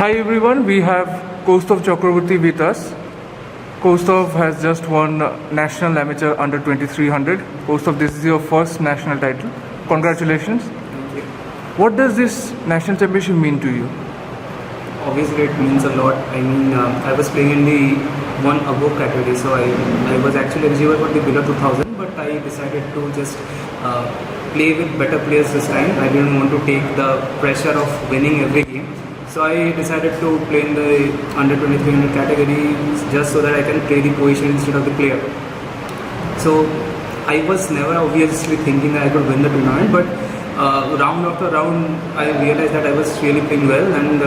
Hi everyone, we have Koustav Chakraborty with us. Koustav has just won National Amateur Under 2300. Koustav, this is your first national title. Congratulations. Thank you. What does this national championship mean to you? Obviously, it means a lot. I mean, I was playing in the one above category, so I was actually eligible for the below 2000, but I decided to just play with better players this time. I didn't want to take the pressure of winning every game. So I decided to play in the under 2300 category just so that I can play the position instead of the player. So I was never obviously thinking that I could win the tournament, but round after round I realized that I was really playing well, and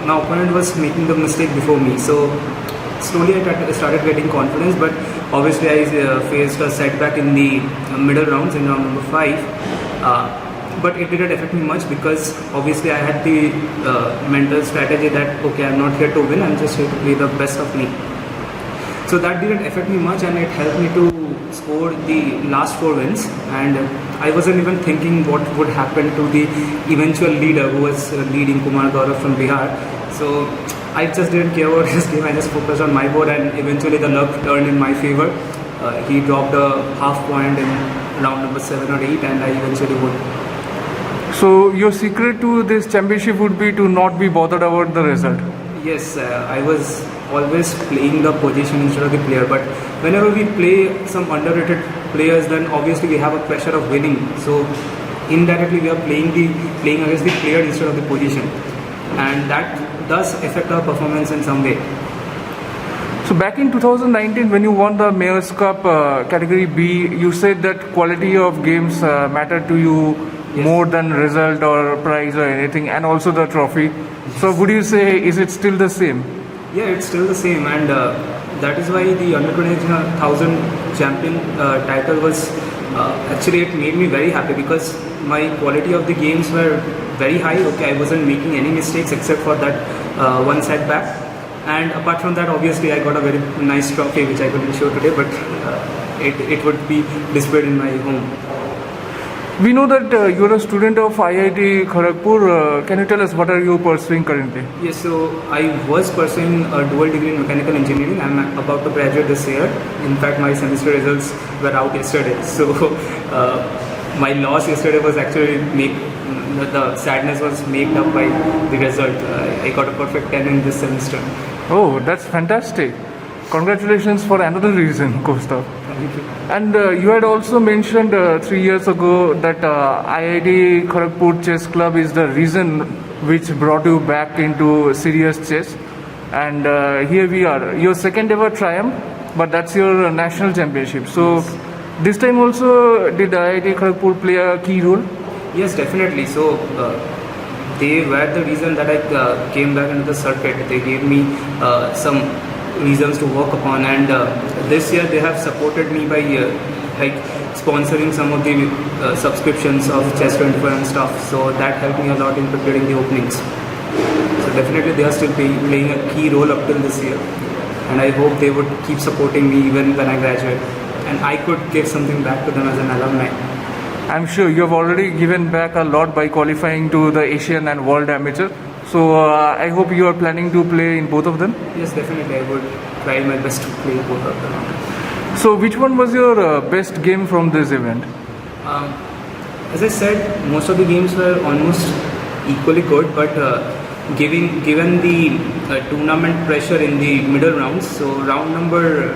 my opponent was making the mistake before me. So slowly I started getting confidence, but obviously I faced a setback in the middle rounds in round number 5. But it didn't affect me much because obviously I had the mental strategy that okay, I'm not here to win, I'm just here to play the best of me. So that didn't affect me much, and it helped me to score the last 4 wins. And I wasn't even thinking what would happen to the eventual leader who was leading, Kumar Gaurav from Bihar. So I just didn't care about his game, I just focused on my board, and eventually the luck turned in my favor. He dropped a half point in round number 7 or 8, and I eventually won. So your secret to this championship would be to not be bothered about the result? Yes, I was always playing the position instead of the player, but whenever we play some underrated players, then obviously we have a pressure of winning. So indirectly we are playing against the player instead of the position, and that does affect our performance in some way. So back in 2019 when you won the Mayor's Cup category B, you said that quality of games mattered to you. Yes. More than result or prize or anything, and also the trophy. Yes. So would you say, is it still the same? Yeah, it's still the same, and that is why the under 20,000 champion title was actually, it made me very happy because my quality of the games were very high. Okay, I wasn't making any mistakes except for that one setback, and apart from that obviously I got a very nice trophy which I couldn't show today, but it would be displayed in my home. We know that you're a student of IIT Kharagpur. Can you tell us what are you pursuing currently? Yes, so I was pursuing a dual degree in mechanical engineering. I'm about to graduate this year. In fact, my semester results were out yesterday. So my loss yesterday was actually the sadness was made up by the result. I got a perfect 10 in this semester. Oh, that's fantastic. Congratulations for another reason, Koustav. And you had also mentioned 3 years ago that IIT Kharagpur Chess Club is the reason which brought you back into serious chess. And here we are, your second ever triumph, but that's your national championship. So yes. This time also did IIT Kharagpur play a key role? Yes, definitely. So they were the reason that I came back into the circuit. They gave me some reasons to work upon, and this year they have supported me by like sponsoring some of the subscriptions of Chess 24 and stuff, so that helped me a lot in preparing the openings. So definitely they are still playing a key role up till this year, and I hope they would keep supporting me even when I graduate, and I could give something back to them as an alumni. I'm sure you have already given back a lot by qualifying to the Asian and World Amateur. So I hope you are planning to play in both of them? Yes, definitely. I would try my best to play both of them. So which one was your best game from this event? As I said, most of the games were almost equally good, but given the tournament pressure in the middle rounds, so round number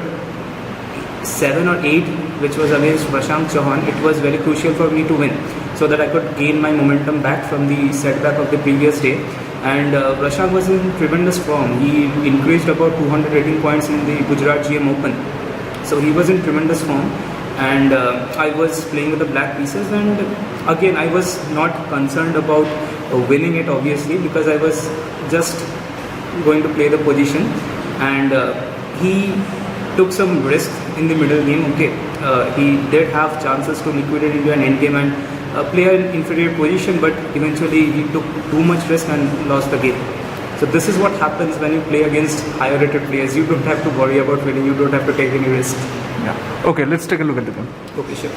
7 or 8, which was against Prashant Chauhan, it was very crucial for me to win so that I could gain my momentum back from the setback of the previous day. And Prashant was in tremendous form. He increased about 218 points in the Gujarat GM Open. So he was in tremendous form, and I was playing with the black pieces, and again I was not concerned about winning it obviously because I was just going to play the position, and he took some risk in the middle game. Okay, he did have chances to liquidate into an endgame and play an inferior position, but eventually he took too much risk and lost the game. So this is what happens when you play against higher rated players. You don't have to worry about winning, you don't have to take any risk. Yeah. Okay, let's take a look at the game. Okay, sure.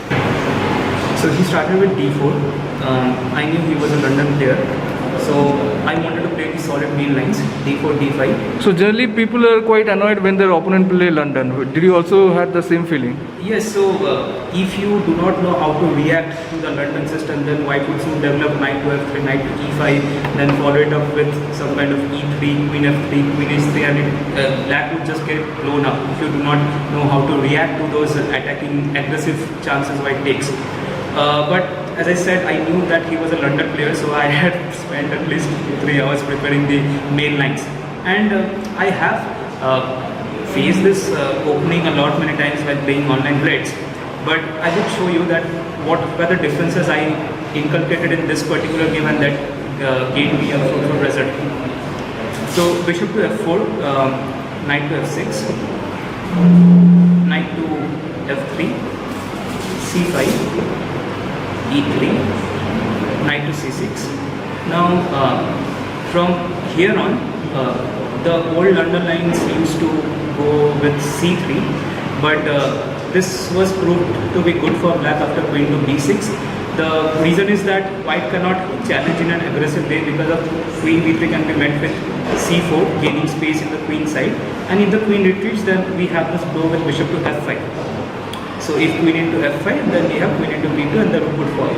So he started with d4. I knew he was a London player. So I wanted to play the solid main lines, d4, d5. So generally people are quite annoyed when their opponent play London. Did you also had the same feeling? Yes, so if you do not know how to react to the London system, then white would soon develop knight to f3, knight to e5, then follow it up with some kind of e3, queen f3, queen h3, and black would just get blown up if you do not know how to react to those attacking aggressive chances white takes. But as I said, I knew that he was a London player, so I had spent at least 3 hours preparing the main lines. And I have faced this opening a lot many times while playing online blades. But I would show you that what were the differences I inculcated in this particular game and that gained me a fruitful result. So bishop to f4, knight to f6, knight to f3, c5, e3, knight to c6. Now from here on, the old London lines used to go with c3, but this was proved to be good for black after queen to b6. The reason is that white cannot challenge in an aggressive way because of queen b3 can be met with c4, gaining space in the queen side, and if the queen retreats, then we have this blow with bishop to f5. So if queen into f5, then we have queen into b2 and the rook would fall.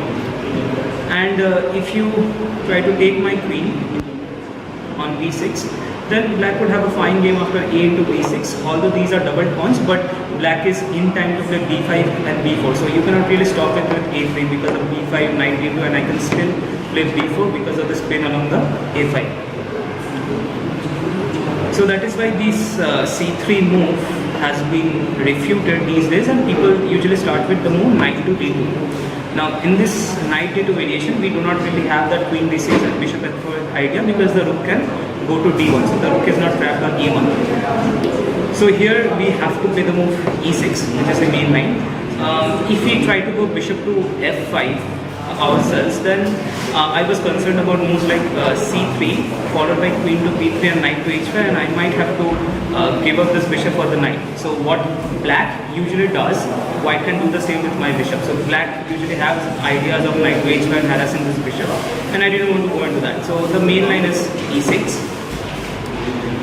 And if you try to take my queen on b6, then black would have a fine game after a into b6, although these are double pawns, but black is in time to play b5 and b4. So you cannot really stop it with a3 because of b5, knight d2, and I can still play b4 because of the spin along the a5. So that is why this c3 move has been refuted these days, and people usually start with the move knight to d2. Now in this knight d2 variation, we do not really have that queen d6 and bishop f4 idea because the rook can go to d1, so the rook is not trapped on e1. So here we have to play the move e6, which is the main line. If we try to go bishop to f5 ourselves, then I was concerned about moves like c3 followed by queen to b3 and knight to h5, and I might have to give up this bishop for the knight. So what black usually does, white can do the same with my bishop. So black usually has ideas of knight to h5 and harassing this bishop, and I didn't want to go into that. So the main line is e6.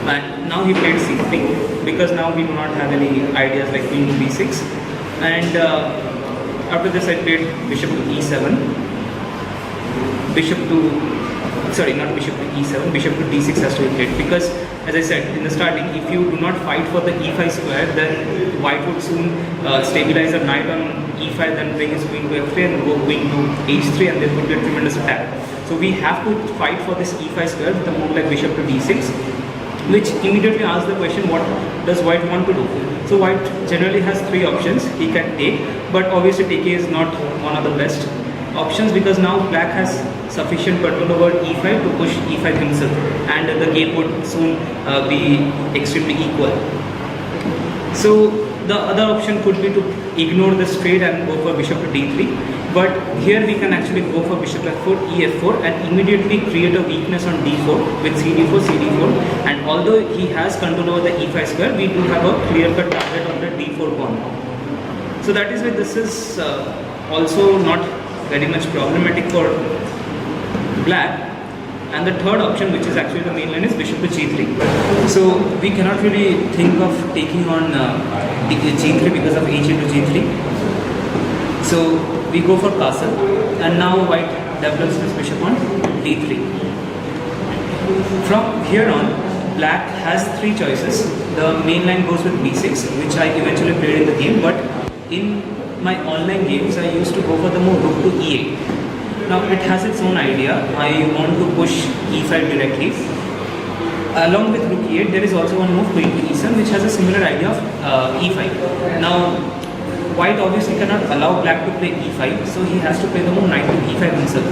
And now he played c3 because now we do not have any ideas like queen to b6, and after this I played bishop to e7, bishop to d6 has to be played, because as I said in the starting, if you do not fight for the e5 square, then white would soon stabilize a knight on e5, then bring his queen to f3 and go queen to h3, and there would be a tremendous attack. So we have to fight for this e5 square with a move like bishop to d6, which immediately asks the question, what does white want to do? So white generally has 3 options he can take, but obviously take is not one of the best options because now black has sufficient control over e5 to push e5 himself, and the game would soon be extremely equal. So the other option could be to ignore this trade and go for bishop to d3. But here we can actually go for bishop f4, ef4, and immediately create a weakness on d4 with cd4, cd4. And although he has control over the e5 square, we do have a clear-cut target on the d4 pawn. So that is why this is also not very much problematic for black. And the third option, which is actually the main line, is bishop to g3. So we cannot really think of taking on g3 because of h into g3. So we go for castle, and now white develops this bishop on d3. From here on, black has 3 choices. The main line goes with b6, which I eventually played in the game, but in my online games I used to go for the move rook to e8. Now it has its own idea. I want to push e5 directly. Along with rook e8, there is also one move queen to e7, which has a similar idea of e5. Now white obviously cannot allow black to play e5, so he has to play the move knight to e5 himself.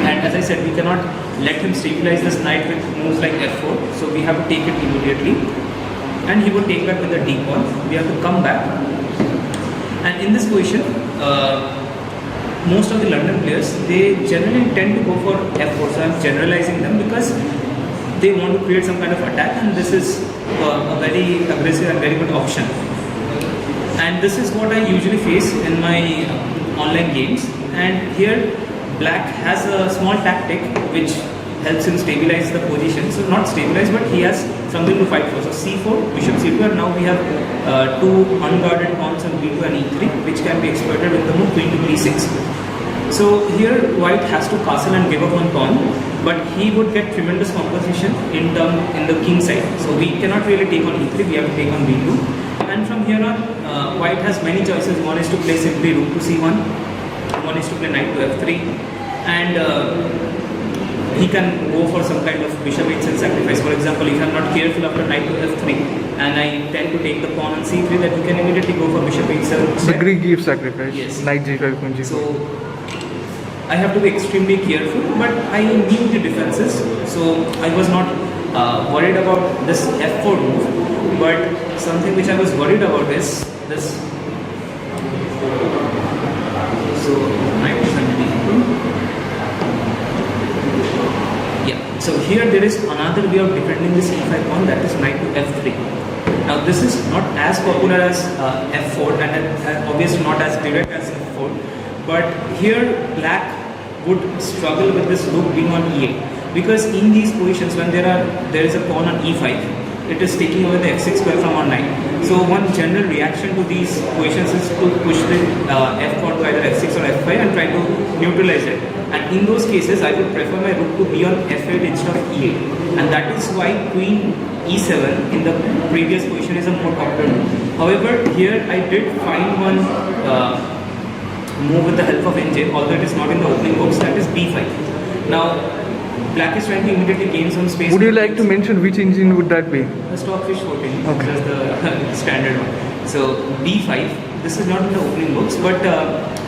And as I said, we cannot let him stabilize this knight with moves like f4, so we have to take it immediately. And he would take back with the d pawn. We have to come back. And in this position, most of the London players, they generally tend to go for f4, so I am generalizing them because they want to create some kind of attack, and this is a very aggressive and very good option. And this is what I usually face in my online games. And here black has a small tactic which helps him stabilize the position. So not stabilize, but he has something to fight for. So c4, bishop c2, and now we have two unguarded pawns on b2 and e3, which can be exploited with the move queen to b6. So here white has to castle and give up one pawn, but he would get tremendous composition in the king side. So we cannot really take on e3, we have to take on b2. And from here on, white has many choices. One is to play simply rook to c1, one is to play knight to f3, and he can go for some kind of bishop h7 sacrifice. For example, if I am not careful after knight to f3 and I tend to take the pawn on c3, then you can immediately go for bishop h7. The Greek gives sacrifice. Yes. Knight g5, queen g4. So I have to be extremely careful, but I knew the defenses, so I was not worried about this f4 move. But something which I was worried about is this. So knight is under d2. Yeah. So here there is another way of defending this e5 pawn, that is knight to f3. Now this is not as popular as f4, and obviously not as direct as f4. But here black would struggle with this rook being on e8, because in these positions when there is a pawn on e5, it is taking away the f6 square from our knight. So one general reaction to these positions is to push the f pawn to either f6 or f5 and try to neutralize it. And in those cases, I would prefer my rook to be on f8 instead of e8, and that is why queen e7 in the previous position is a more popular move. However, here I did find one move with the help of NJ, although it is not in the opening books, that is b5. Now, black is trying to immediately gain some space. Would you like to mention which engine would that be? The Stockfish 14, Okay. just the standard one. So b5, this is not in the opening books, but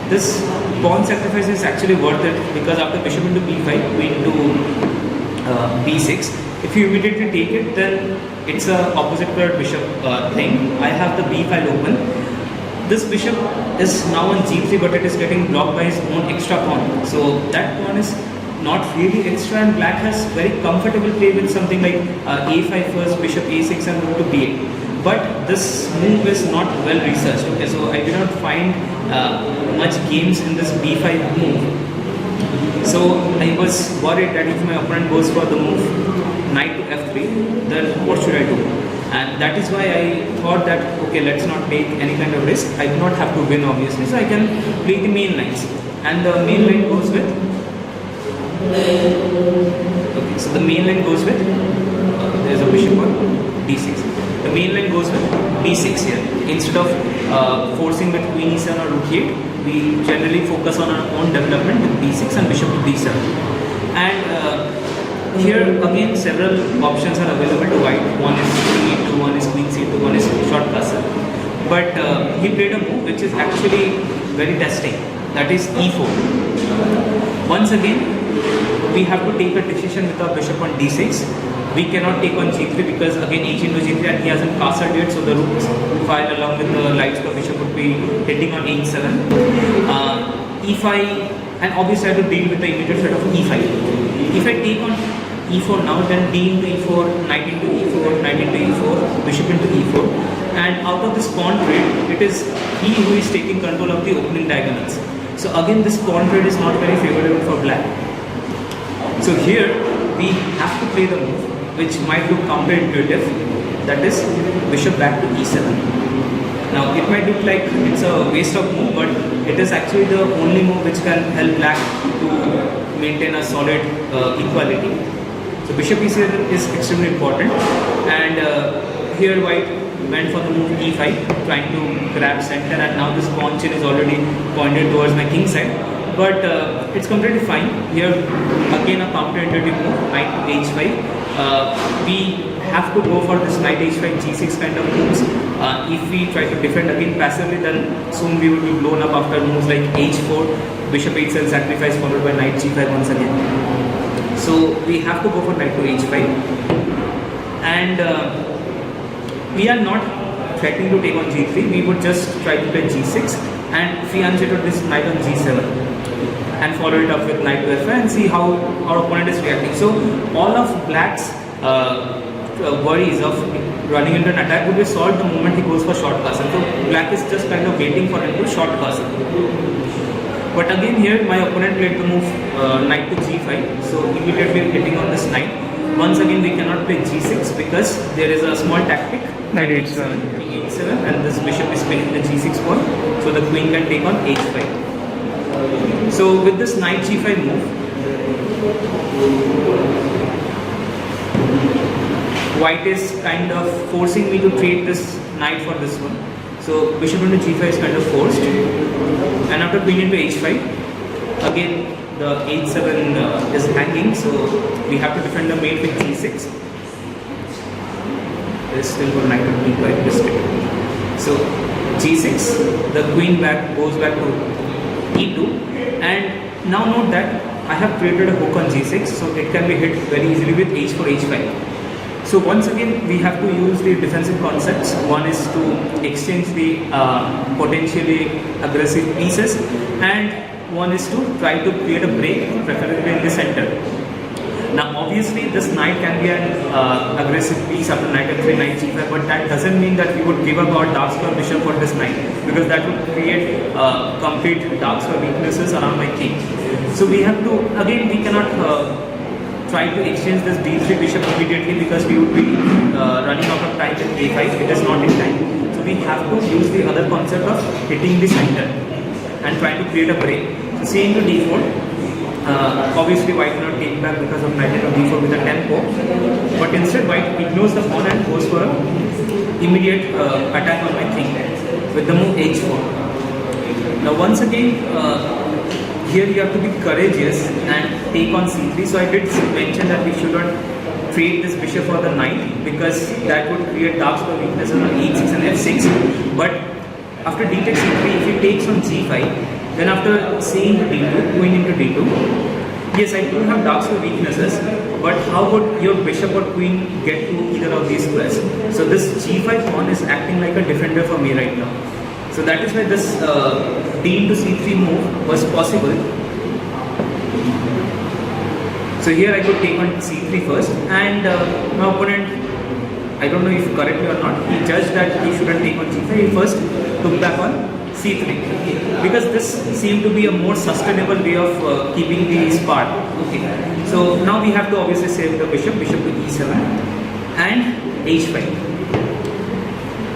this pawn sacrifice is actually worth it, because after bishop into b5, queen to b6, if you immediately take it, then it's a opposite colored bishop thing. I have the b file open. This bishop is now on g3, but it is getting blocked by his own extra pawn. So that pawn is not really extra, and black has very comfortable play with something like a5 first, bishop a6 and rook to b8. But this move is not well researched. Okay, so I did not find much games in this b5 move. So I was worried that if my opponent goes for the move knight to f3, then what should I do? And that is why I thought that, okay, let's not take any kind of risk. I do not have to win, obviously, so I can play the main lines. And the main line goes with, okay, so the main line goes with, there's a bishop on d6. The main line goes with b6 here. Instead of forcing with queen e7 or rook e8, we generally focus on our own development with b6 and bishop to d7. And here again several options are available to white. One is queen e2, one is queen c2, one is short castle. But he played a move which is actually very testing, that is e4. Once again, we have to take a decision with our bishop on d6. We cannot take on g3 because again h into g3 and he hasn't castled yet, so the rook file along with the light square bishop would be hitting on h7. e5, and obviously I have to deal with the immediate threat of e5. If I take on e4 now, then d into e4, knight into e4, knight into e4, bishop into e4, and out of this pawn trade, it is he who is taking control of the opening diagonals. So again, this pawn trade is not very favorable for black. So here we have to play the move which might look counterintuitive, that is bishop back to e7. Now it might look like it's a waste of move, but it is actually the only move which can help black to maintain a solid equality. So bishop e7 is extremely important, and here white went for the move e5, trying to grab center, and now this pawn chain is already pointed towards my king side. But it's completely fine. Here again a counterintuitive move, knight to h5. We have to go for this knight h5 g6 kind of moves. If we try to defend again passively, then soon we will be blown up after moves like h4, bishop h7 sacrifice followed by knight g5 once again. So we have to go for knight to h5, and we are not threatening to take on g3. We would just try to play g6 and fianchet to this knight on g7 and follow it up with knight to f5 and see how our opponent is reacting. So all of black's worries of running into an attack would be solved the moment he goes for short castle. So black is just kind of waiting for him to short castle. But again here my opponent played the move knight to g5, so immediately hitting on this knight. Once again we cannot play g6 because there is a small tactic, Knight h7. e7, and this bishop is playing the g6 pawn, so the queen can take on h5. So with this knight g5 move, white is kind of forcing me to trade this knight for this one. So bishop into g5 is kind of forced, and after queen into h5, again the h7 is hanging, so we have to defend the mate with g6. There is still one knight to b5 district. So g6, the queen goes back to e2, and now note that I have created a hook on g6, so it can be hit very easily with h4, h5. So once again we have to use the defensive concepts. One is to exchange the potentially aggressive pieces, and one is to try to create a break, preferably in the center. Now obviously this knight can be an aggressive piece after knight f3, knight g5, but that doesn't mean that we would give up our dark square bishop for this knight, because that would create complete dark square weaknesses around my king. So we have to, again we cannot try to exchange this d3 bishop immediately, because we would be running out of time with a5, it is not in time. So we have to use the other concept of hitting the center and trying to create a break. So c into d4, obviously white cannot take back because of knight into d4 with a tempo, but instead white ignores the pawn and goes for an immediate attack on my king with the move h4. Now once again, here you have to be courageous and take on c3. So I did mention that we should not trade this bishop for the knight, because that would create dark square weaknesses on e6 and f6. But after d takes c3, if he takes on g5, then after c into d2, queen into d2, yes, I do have dark square weaknesses, but how would your bishop or queen get to either of these squares? So this g5 pawn is acting like a defender for me right now. So that is why this d into c3 move was possible. So here I could take on c3 first, and my opponent, I don't know if correctly or not, he judged that he shouldn't take on g5, he first took back on c3, because this seemed to be a more sustainable way of keeping the spar. Okay. So now we have to obviously save the bishop to e7 and h5.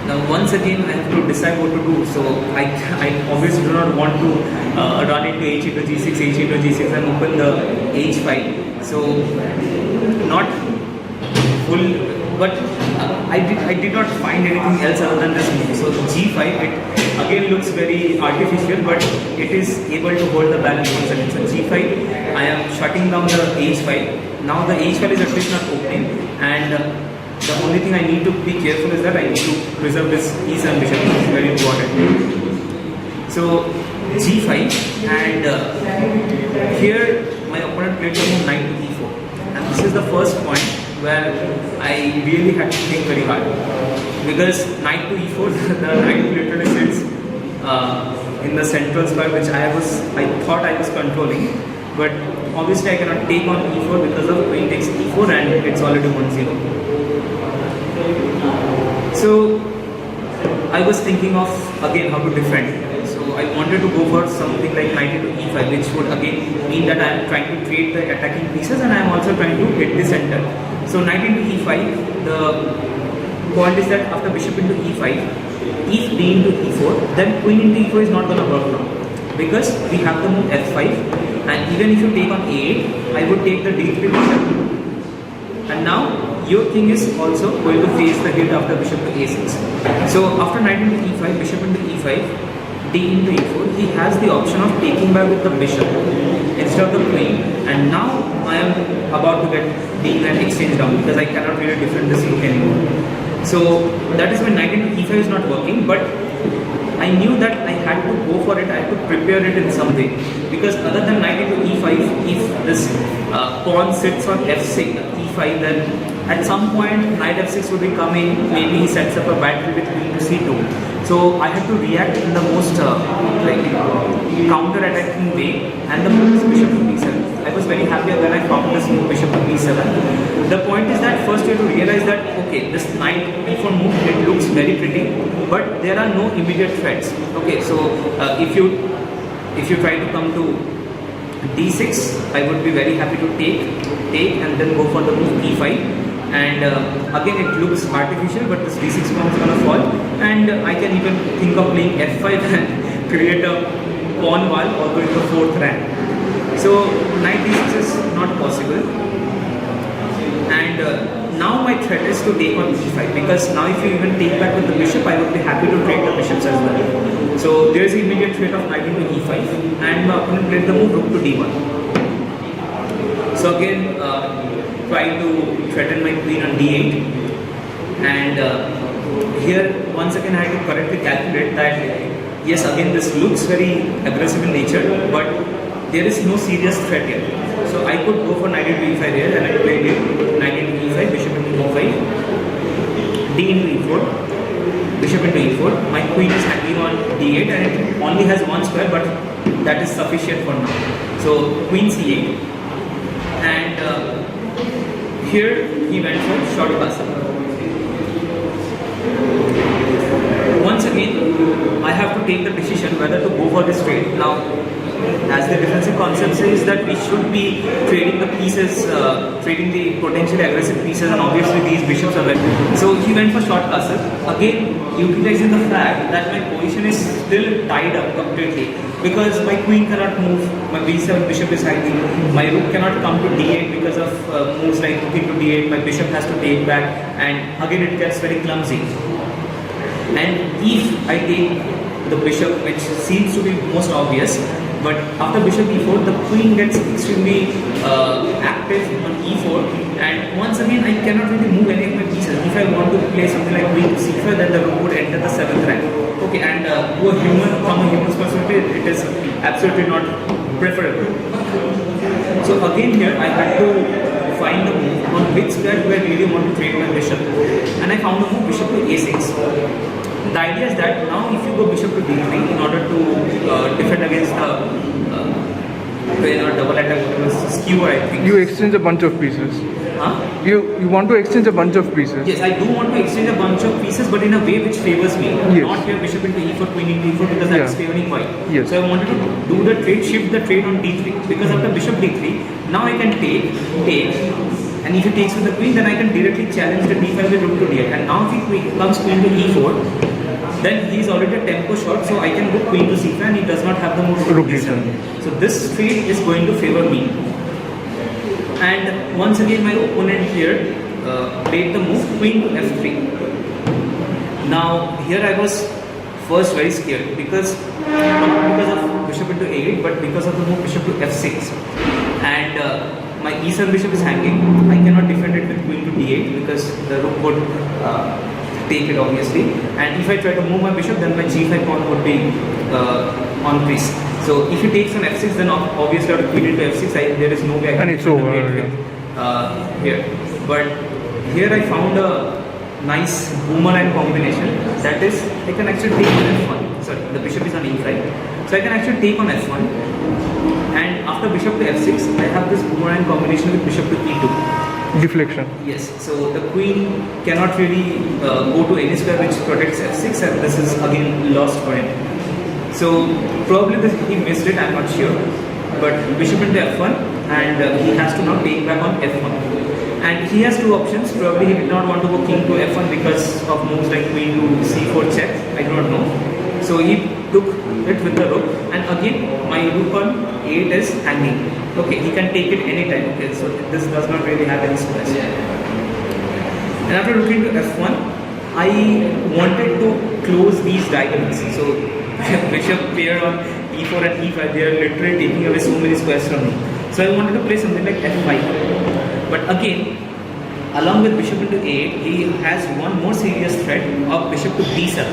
Now once again I have to decide what to do. So I obviously do not want to run into h into g6, h into g6 and open the h5. So not full, but I did not find anything else other than this move. So g5, it again looks very artificial, but it is able to hold the balance once again. So g5, I am shutting down the h5. Now the h5 is at least not opening, and the only thing I need to be careful is that I need to preserve this e7 bishop, which is very important. So g5, and here my opponent played the move knight to e4, and this is the first point where I really had to think very hard, because knight to e4, the knight literally sits in the central square, which I thought I was controlling, but obviously I cannot take on e4 because of queen takes e4 and it's already 1-0. So I was thinking of again how to defend. So I wanted to go for something like knight into e5, which would again mean that I am trying to trade the attacking pieces and I am also trying to hit the center. So knight into e5, the point is that after bishop into e5, if d into e4, then queen into e4 is not going to work now, because we have the move f5, and even if you take on a8, I would take the d3 bishop, and now your king is also going to face the hit after bishop to a6. So after knight into e5, bishop into e5, d into e4, he has the option of taking back with the bishop instead of the queen, and now I am about to get d and exchange down, because I cannot really defend this rook anymore. So that is when knight into e5 is not working, but I knew that I had to go for it, I had to prepare it in some way, because other than knight into e5, if this pawn sits on f6, e5, then at some point knight f6 will be coming, maybe he sets up a battle with queen to c2. So I had to react in the most counter-attacking way, and the move is bishop to b7. I was very happy when I found this move bishop to b7. The point is that first you have to realize that okay, this knight e4 move, it looks very pretty, but there are no immediate threats. Okay, so if you if you try to come to d6, I would be very happy to take and then go for the move e5. And again it looks artificial, but this d6 pawn is gonna fall, and I can even think of playing f5 and create a pawn wall or go into 4th rank. So knight d6 is not possible. And now my threat is to take on e5, because now if you even take back with the bishop, I would be happy to trade the bishops as well. So there is immediate threat of knight into e5, and my opponent played the move rook to d1. So again trying to threaten my queen on d8, and here once again I had to correctly calculate that yes, again this looks very aggressive in nature, but there is no serious threat here. So I could go for knight into e5 here, and I played it knight into e5, bishop into e5, d into e4, bishop into e4. My queen is hanging on d8, and it only has one square, but that is sufficient for now. So queen c8, and here he went for short castle. Once again, I have to take the decision whether to go for this trade. Now, as the defensive concept says that we should be trading the pieces, trading the potentially aggressive pieces, and obviously these bishops are very good. So he went for short castle, again utilizing the fact that my position is still tied up completely, because my queen cannot move, my b7 bishop is hanging, my rook cannot come to d8 because of moves like rook into d8, my bishop has to take back, and again it gets very clumsy. And if I take the bishop, which seems to be most obvious, but after bishop e4, the queen gets extremely active on e4, and once again I cannot really move any of my pieces. If I want to play something like queen to c5, then the rook would enter the 7th rank. Okay, and from a human's perspective, it is absolutely not preferable. So again here I had to find a move on which square do I really want to trade my bishop, and I found a move bishop to a6. The idea is that now if you go bishop to d3 in order to defend against the double attack, skewer, I think. You exchange a bunch of pieces. Huh? You want to exchange a bunch of pieces. Yes, I do want to exchange a bunch of pieces, but in a way which favors me. Yes. Not here bishop into e4, queen into e4, because that is favoring white. Yes. So I wanted to do the trade, shift the trade on d3, because after bishop d3, now I can take, and if he takes with the queen, then I can directly challenge the d5 with rook to d8. And now if he comes queen to e4, then he is already a tempo short, so I can go queen to c5, and he does not have the move rook to d7. So this trade is going to favor me. And once again my opponent here played the move queen to f3. Now here I was first very scared, because not because of bishop into a8, but because of the move bishop to f6. And my e7 bishop is hanging. I cannot defend it with queen to d8 because the rook would take it obviously. And if I try to move my bishop, then my g5 pawn would be on crease. So if he takes on f6, then obviously I have to queen into f6. There is no way I can it's over here. But here I found a nice boomerang combination. That is, I can actually take on f1. Sorry, the bishop is on e5. So I can actually take on f1. And after bishop to f6, I have this boomerang combination with bishop to e2. Deflection. Yes, so the queen cannot really go to any square which protects f6, and this is again lost for him. So probably he missed it, I'm not sure. But bishop into f1, and he has to now take back on f1. And he has two options. Probably he did not want to go king to f1 because of moves like queen to c4 check. I do not know. So he took it with the rook, and again my rook on 8 is hanging. Okay, he can take it anytime. Okay, so this does not really have any squares. And after looking to f1, I wanted to close these diagonals. So bishop pair on e4 and e5, they are literally taking away so many squares from me. So I wanted to play something like f5. But again, along with bishop into a8, he has one more serious threat of bishop to b7.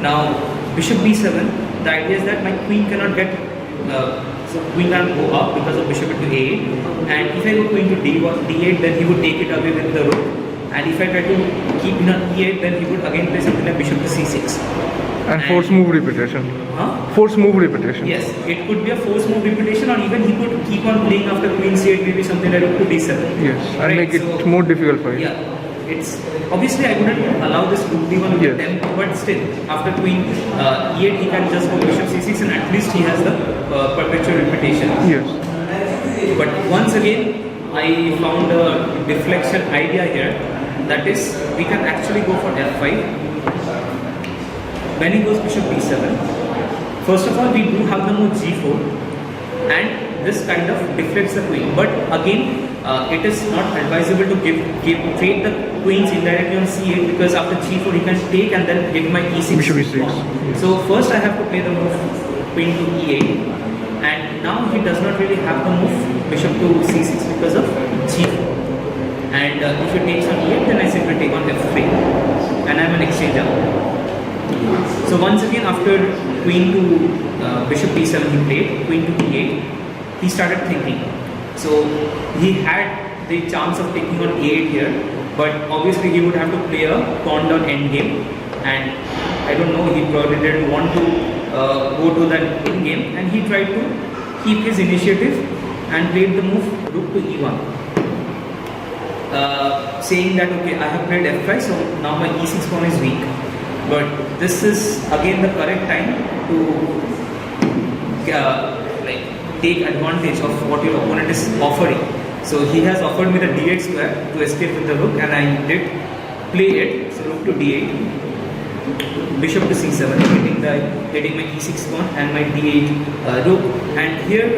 Now, bishop b7, the idea is that my queen cannot get, so queen can't go up because of bishop into a8. And if I go queen to d8, then he would take it away with the rook. And if I try to keep it on e8, then he would again play something like bishop to c6. And force move repetition. Huh? Force move repetition. Yes, it could be a force move repetition, or even he could keep on playing after queen c8, maybe something like rook to d7. Yes, and right? make it more difficult for you. Yeah, it's obviously I wouldn't allow this rook d1 with Yes. tempo, but still after queen e8 he can just go bishop c6 and at least he has the perpetual repetition. Yes. But once again, I found a deflection idea here. That is, we can actually go for f5. When he goes bishop b7, first of all, we do have the move g4, and this kind of deflects the queen. But again, it is not advisable to trade the queens indirectly on c8 because after g4 he can take and then give my e6. Bishop e6. So first I have to play the move queen to e8. And now he does not really have the move bishop to c6 because of g4. And if he takes on e8, then I simply take on f3, and I am an exchanger. So once again, after queen to bishop b7, he played queen to e8. He started thinking. So he had the chance of taking on a8 here, but obviously he would have to play a pawn down endgame, and I don't know, he probably didn't want to go to that endgame, and he tried to keep his initiative and played the move rook to e1, saying that okay, I have played f5, so now my e6 pawn is weak. But this is again the correct time to like take advantage of what your opponent is offering. So he has offered me the d8 square to escape with the rook, and I did play it. So rook to d8, bishop to c7, getting my e6 pawn and my d8 rook. And here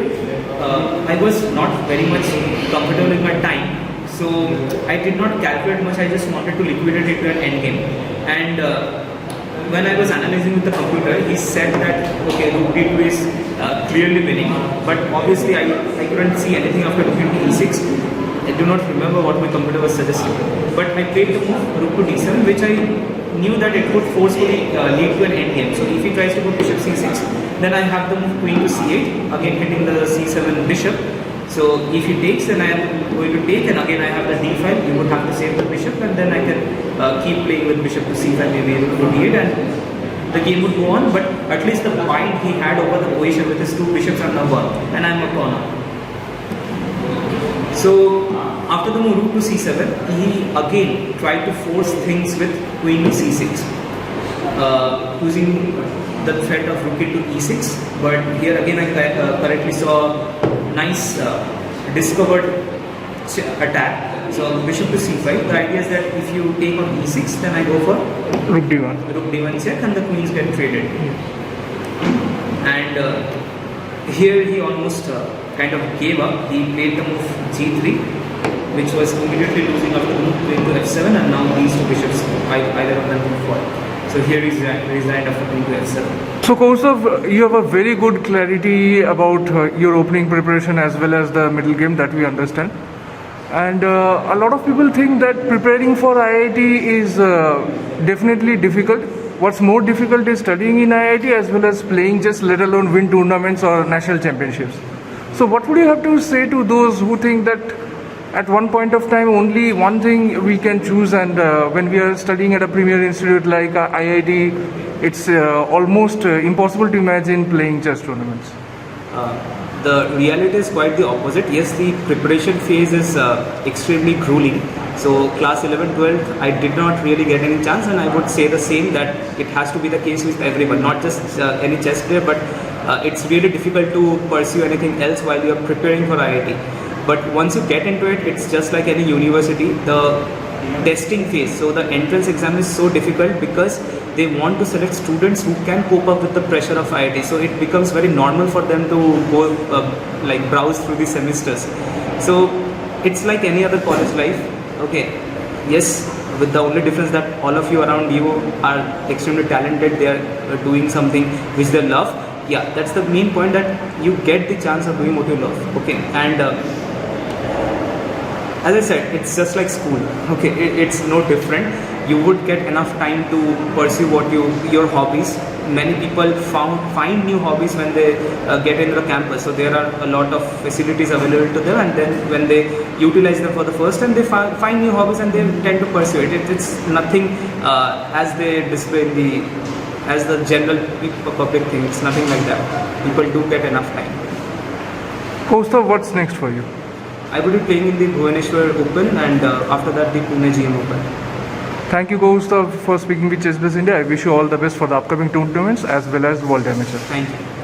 I was not very much comfortable with my time, so I did not calculate much. I just wanted to liquidate it to an endgame. And when I was analyzing with the computer, he said that okay, rook d2 is clearly winning, but obviously I couldn't see anything after rook into e6. I do not remember what my computer was suggesting, but I played the move rook to d7, which I knew that it would forcefully lead to an endgame. So if he tries to go bishop c6, then I have the move queen to c8, again hitting the c7 bishop. So if he takes, then I am going to take, and again I have the d file. You would have to save the bishop, and then I can keep playing with bishop to c5, maybe rook to d8, and the game would go on. But at least the point he had over the position with his two bishops are now gone, and I am a corner. So after the move rook to c7, he again tried to force things with queen to c6, using the threat of rook into e6. But here again I correctly saw nice discovered attack. So bishop to c5. The idea is that if you take on e6, then I go for Rook d1. rook d1 check, and the queens get traded. And here he almost kind of gave up. He played the move g3, which was immediately losing after the move queen to f7, and now these two bishops, either of them will fall. So here he resigned after queen to f7. So Koustav, you have a very good clarity about your opening preparation as well as the middle game that we understand. And a lot of people think that preparing for IIT is definitely difficult. What's more difficult is studying in IIT as well as playing chess, let alone win tournaments or national championships. So what would you have to say to those who think that at one point of time only one thing we can choose, and when we are studying at a premier institute like IIT, it's almost impossible to imagine playing chess tournaments? The reality is quite the opposite. Yes, the preparation phase is extremely grueling. So class 11, 12, I did not really get any chance, and I would say the same, that it has to be the case with everyone, not just any chess player, but it's really difficult to pursue anything else while you are preparing for IIT. But once you get into it, it's just like any university, the testing phase. So the entrance exam is so difficult because they want to select students who can cope up with the pressure of IIT. So it becomes very normal for them to go like browse through the semesters. So it's like any other college life. Okay, yes, with the only difference that all of you around you are extremely talented. They are doing something which they love. Yeah, that's the main point, that you get the chance of doing what you love. Okay, and as I said, it's just like school. Okay, it's no different. You would get enough time to pursue what your hobbies. Many people find new hobbies when they get into the campus. So there are a lot of facilities available to them, and then when they utilize them for the first time, they find new hobbies and they tend to pursue it. It's nothing as they display in as the general public thing. It's nothing like that. People do get enough time. Koustav, what's next for you? I will be playing in the Bhubaneswar Open, and after that the Pune GM Open. Thank you, Koustav, for speaking with Chess Base India. I wish you all the best for the upcoming tournaments as well as World Amateur. Thank you.